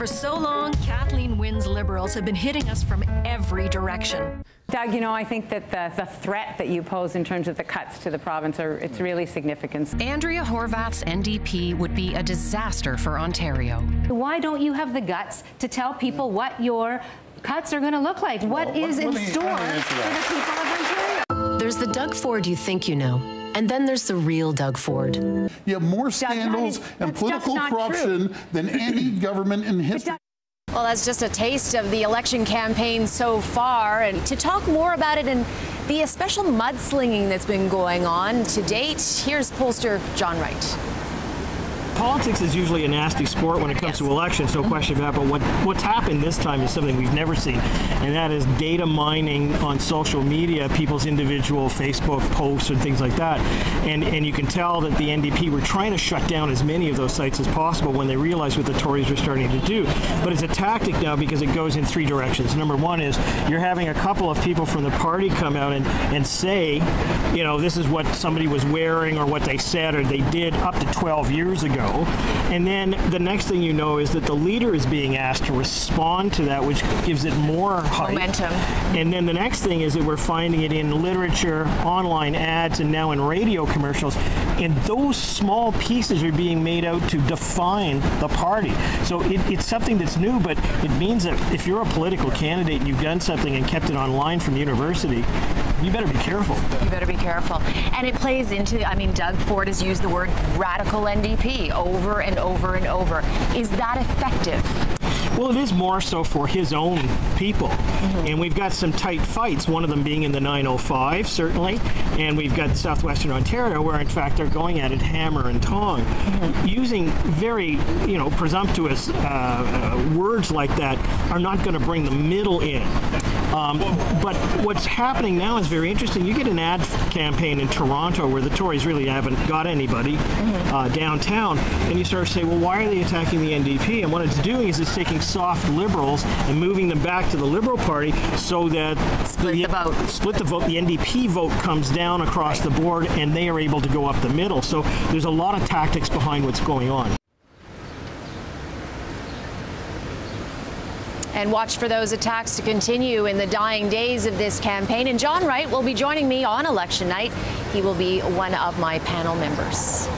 For so long, Kathleen Wynne's Liberals have been hitting us from every direction. Doug, you know, I think that the threat that you pose in terms of the cuts to the province it's really significant. Andrea Horwath's NDP would be a disaster for Ontario. Why don't you have the guts to tell people what your cuts are going to look like? What is in store for the people of Ontario? There's the Doug Ford you think you know, and then there's the real Doug Ford. You have more scandals and political corruption than any government in history. Well, that's just a taste of the election campaign so far. And to talk more about it and the special mudslinging that's been going on to date, here's pollster John Wright. Politics is usually a nasty sport when it comes to elections, no question about it. But what's happened this time is something we've never seen, and that is data mining on social media, people's individual Facebook posts and things like that. And you can tell that the NDP were trying to shut down as many of those sites as possible when they realized what the Tories were starting to do. But it's a tactic now because it goes in three directions. Number one is you're having a couple of people from the party come out and say, you know, this is what somebody was wearing or what they said or they did up to 12 years ago. And then the next thing you know is that the leader is being asked to respond to that, which gives it more hype. Momentum. And then the next thing is that we're finding it in literature, online ads, and now in radio commercials. And those small pieces are being made out to define the party. So it's something that's new, but it means that if you're a political candidate and you've done something and kept it online from university, you better be careful. You better be careful. And it plays into, I mean, Doug Ford has used the word radical NDP over and over and over. Is that effective? Well, it is more so for his own people. And we've got some tight fights, one of them being in the 905, certainly. And we've got Southwestern Ontario, where, in fact, they're going at it hammer and tong, using very, presumptuous words like that are not going to bring the middle in. But what's happening now is very interesting. You get an ad campaign in Toronto where the Tories really haven't got anybody downtown, and you start to say, well, why are they attacking the NDP? And what it's doing is it's taking soft Liberals and moving them back to the Liberal Party so that split the vote. The NDP vote comes down across the board, and they are able to go up the middle. So there's a lot of tactics behind what's going on. And watch for those attacks to continue in the dying days of this campaign. And John Wright will be joining me on election night. He will be one of my panel members.